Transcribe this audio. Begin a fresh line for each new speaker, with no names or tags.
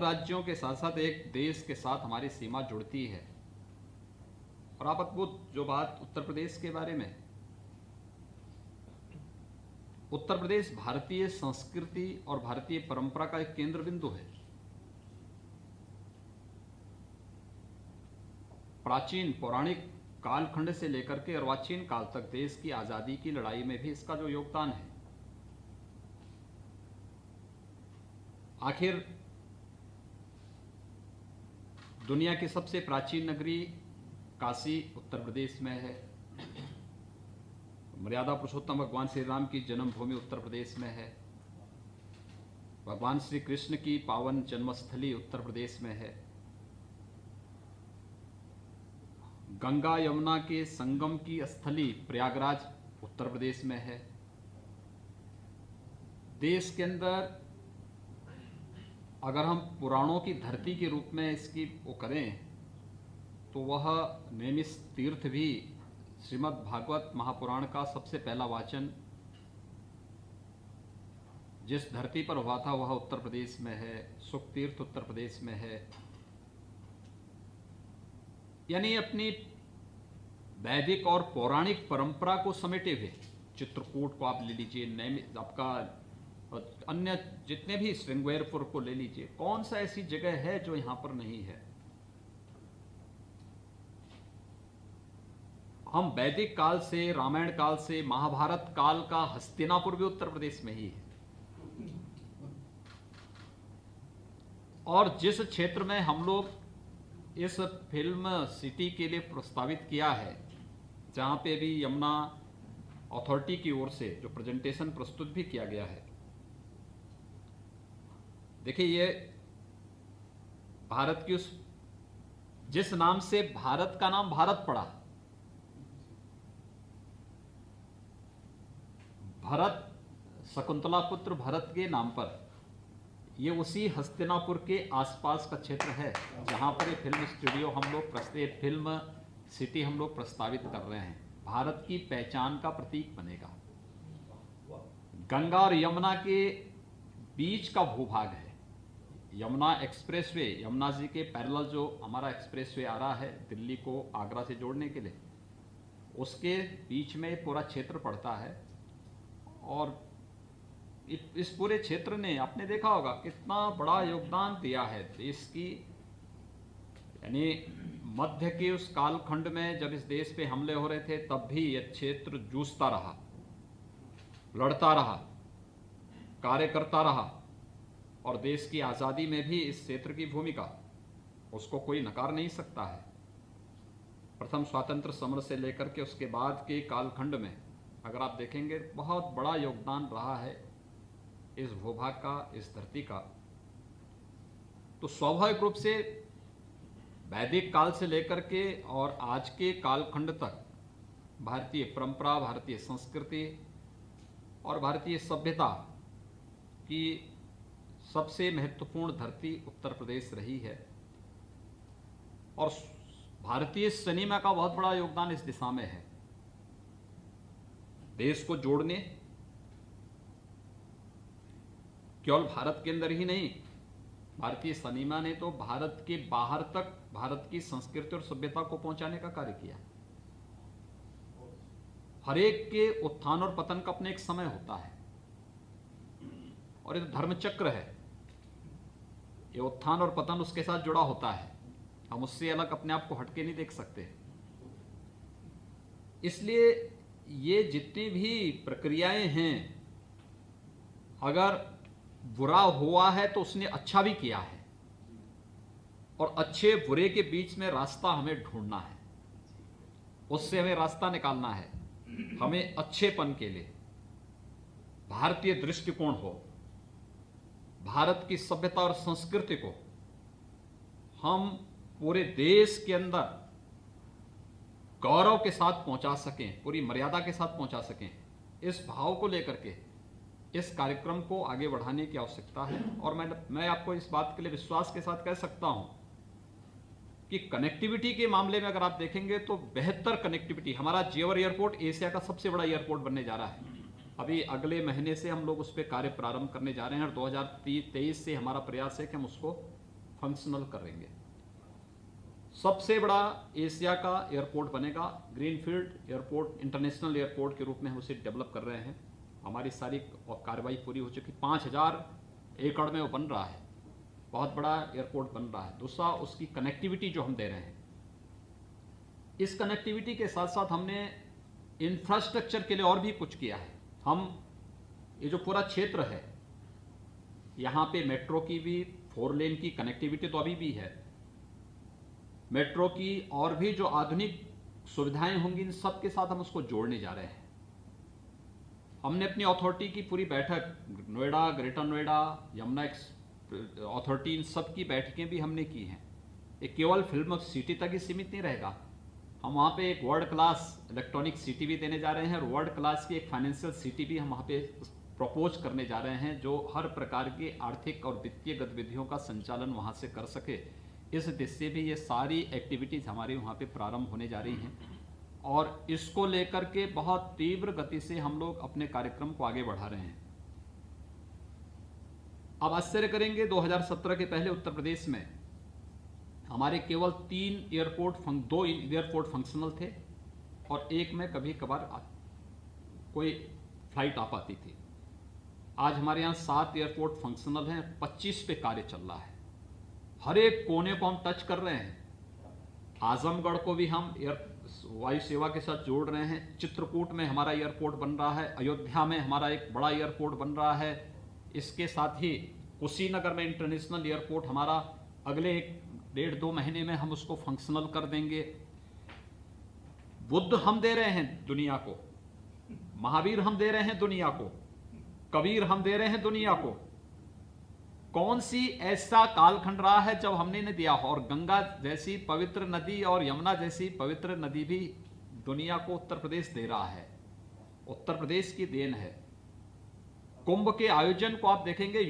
राज्यों के साथ साथ एक देश के साथ हमारी सीमा जुड़ती है। और आप अद्भुत जो बात उत्तर प्रदेश के बारे में, उत्तर प्रदेश भारतीय संस्कृति और भारतीय परंपरा का एक केंद्र बिंदु है। प्राचीन पौराणिक कालखंड से लेकर के अर्वाचीन काल तक देश की आजादी की लड़ाई में भी इसका जो योगदान है, आखिर दुनिया की सबसे प्राचीन नगरी काशी उत्तर प्रदेश में है। मर्यादा पुरुषोत्तम भगवान श्री राम की जन्मभूमि उत्तर प्रदेश में है। भगवान श्री कृष्ण की पावन जन्मस्थली उत्तर प्रदेश में है। गंगा यमुना के संगम की स्थली प्रयागराज उत्तर प्रदेश में है। देश के अंदर अगर हम पुराणों की धरती के रूप में इसकी वो करें तो वह नैमिष तीर्थ भी श्रीमद् भागवत महापुराण का सबसे पहला वाचन जिस धरती पर हुआ था वह उत्तर प्रदेश में है। सुख तीर्थ उत्तर प्रदेश में है। यानी अपनी वैदिक और पौराणिक परंपरा को समेटे हुए चित्रकूट को आप ले लीजिए, आपका अन्य जितने भी श्रृंगेरपुर को ले लीजिए, कौन सा ऐसी जगह है जो यहां पर नहीं है। हम वैदिक काल से, रामायण काल से, महाभारत काल का हस्तिनापुर भी उत्तर प्रदेश में ही है। और जिस क्षेत्र में हम लोग इस फिल्म सिटी के लिए प्रस्तावित किया है, जहां पे भी यमुना अथॉरिटी की ओर से जो प्रेजेंटेशन प्रस्तुत भी किया गया है, देखिए ये भारत की उस जिस नाम से भारत का नाम भारत पड़ा, भरत, शकुंतला पुत्र भरत के नाम पर, ये उसी हस्तिनापुर के आसपास का क्षेत्र है जहां पर ये फिल्म स्टूडियो हम लोग फिल्म सिटी हम लोग प्रस्तावित कर रहे हैं। भारत की पहचान का प्रतीक बनेगा। गंगा और यमुना के बीच का भूभाग है। यमुना एक्सप्रेसवे, यमुना जी के पैरेलल जो हमारा एक्सप्रेसवे आ रहा है दिल्ली को आगरा से जोड़ने के लिए, उसके बीच में पूरा क्षेत्र पड़ता है। और इस पूरे क्षेत्र ने आपने देखा होगा कितना बड़ा योगदान दिया है देश की, यानी मध्य के उस कालखंड में जब इस देश पे हमले हो रहे थे तब भी यह क्षेत्र जूझता रहा, लड़ता रहा, कार्य करता रहा। और देश की आजादी में भी इस क्षेत्र की भूमिका, उसको कोई नकार नहीं सकता है। प्रथम स्वातंत्र समर से लेकर के उसके बाद के कालखंड में अगर आप देखेंगे बहुत बड़ा योगदान रहा है इस भूभाग का, इस धरती का। तो स्वाभाविक रूप से वैदिक काल से लेकर के और आज के कालखंड तक भारतीय परंपरा, भारतीय संस्कृति और भारतीय सभ्यता की सबसे महत्वपूर्ण धरती उत्तर प्रदेश रही है। और भारतीय सिनेमा का बहुत बड़ा योगदान इस दिशा में है, देश को जोड़ने, केवल भारत के अंदर ही नहीं, भारतीय सिनेमा ने तो भारत के बाहर तक भारत की संस्कृति और सभ्यता को पहुंचाने का कार्य किया। हर एक के उत्थान और पतन का अपने एक समय होता है और ये धर्मचक्र है। ये उत्थान और पतन उसके साथ जुड़ा होता है, हम उससे अलग अपने आप को हटके नहीं देख सकते। इसलिए ये जितनी भी प्रक्रियाएं हैं, अगर बुरा हुआ है तो उसने अच्छा भी किया है, और अच्छे बुरे के बीच में रास्ता हमें ढूंढना है, उससे हमें रास्ता निकालना है। हमें अच्छेपन के लिए भारतीय दृष्टिकोण हो, भारत की सभ्यता और संस्कृति को हम पूरे देश के अंदर गौरव के साथ पहुंचा सकें, पूरी मर्यादा के साथ पहुंचा सकें, इस भाव को लेकर के इस कार्यक्रम को आगे बढ़ाने की आवश्यकता है। और मैं आपको इस बात के लिए विश्वास के साथ कह सकता हूं कि कनेक्टिविटी के मामले में अगर आप देखेंगे तो बेहतर कनेक्टिविटी, हमारा जेवर एयरपोर्ट एशिया का सबसे बड़ा एयरपोर्ट बनने जा रहा है। अभी अगले महीने से हम लोग उस पर कार्य प्रारंभ करने जा रहे हैं और 2023 से हमारा प्रयास है कि हम उसको फंक्शनल करेंगे। सबसे बड़ा एशिया का एयरपोर्ट बनेगा, ग्रीनफील्ड एयरपोर्ट, इंटरनेशनल एयरपोर्ट के रूप में हम उसे डेवलप कर रहे हैं। हमारी सारी कार्रवाई पूरी हो चुकी, 5000 एकड़ में वो बन रहा है, बहुत बड़ा एयरपोर्ट बन रहा है। दूसरा, उसकी कनेक्टिविटी जो हम दे रहे हैं, इस कनेक्टिविटी के साथ साथ हमने इंफ्रास्ट्रक्चर के लिए और भी कुछ किया है। हम ये जो पूरा क्षेत्र है, यहाँ पे मेट्रो की भी 4 लेन की कनेक्टिविटी तो अभी भी है, मेट्रो की और भी जो आधुनिक सुविधाएं होंगी, इन सब के साथ हम उसको जोड़ने जा रहे हैं। हमने अपनी अथॉरिटी की पूरी बैठक, नोएडा, ग्रेटर नोएडा, यमुना अथॉरिटी, इन सब की बैठकें भी हमने की हैं। ये केवल फिल्म सिटी तक ही सीमित नहीं रहेगा, हम वहाँ पे एक वर्ल्ड क्लास इलेक्ट्रॉनिक सिटी भी देने जा रहे हैं और वर्ल्ड क्लास की एक फाइनेंशियल सिटी भी हम वहाँ पे प्रपोज करने जा रहे हैं, जो हर प्रकार की आर्थिक और वित्तीय गतिविधियों का संचालन वहाँ से कर सके। इस दिशा से भी ये सारी एक्टिविटीज़ हमारी वहाँ पे प्रारंभ होने जा रही हैं और इसको लेकर के बहुत तीव्र गति से हम लोग अपने कार्यक्रम को आगे बढ़ा रहे हैं। अब आश्चर्य करेंगे, 2017 के पहले उत्तर प्रदेश में हमारे केवल 2 एयरपोर्ट फंक्शनल थे और एक में कभी कभार कोई फ्लाइट आ पाती थी। आज हमारे यहाँ 7 एयरपोर्ट फंक्शनल हैं, 25 पे कार्य चल रहा है, हर एक कोने को हम टच कर रहे हैं। आजमगढ़ को भी हम वायु सेवा के साथ जोड़ रहे हैं, चित्रकूट में हमारा एयरपोर्ट बन रहा है, अयोध्या में हमारा एक बड़ा एयरपोर्ट बन रहा है, इसके साथ ही कुशीनगर में इंटरनेशनल एयरपोर्ट हमारा अगले 1.5-2 महीने में हम उसको फंक्शनल कर देंगे। बुद्ध हम दे रहे हैं दुनिया को, महावीर हम दे रहे हैं दुनिया को, कबीर हम दे रहे हैं दुनिया को। कौन सी ऐसा कालखंड रहा है जब हमने नहीं दिया हो? और गंगा जैसी पवित्र नदी और यमुना जैसी पवित्र नदी भी दुनिया को उत्तर प्रदेश दे रहा है, उत्तर प्रदेश की देन है। कुंभ के आयोजन को आप देखेंगे,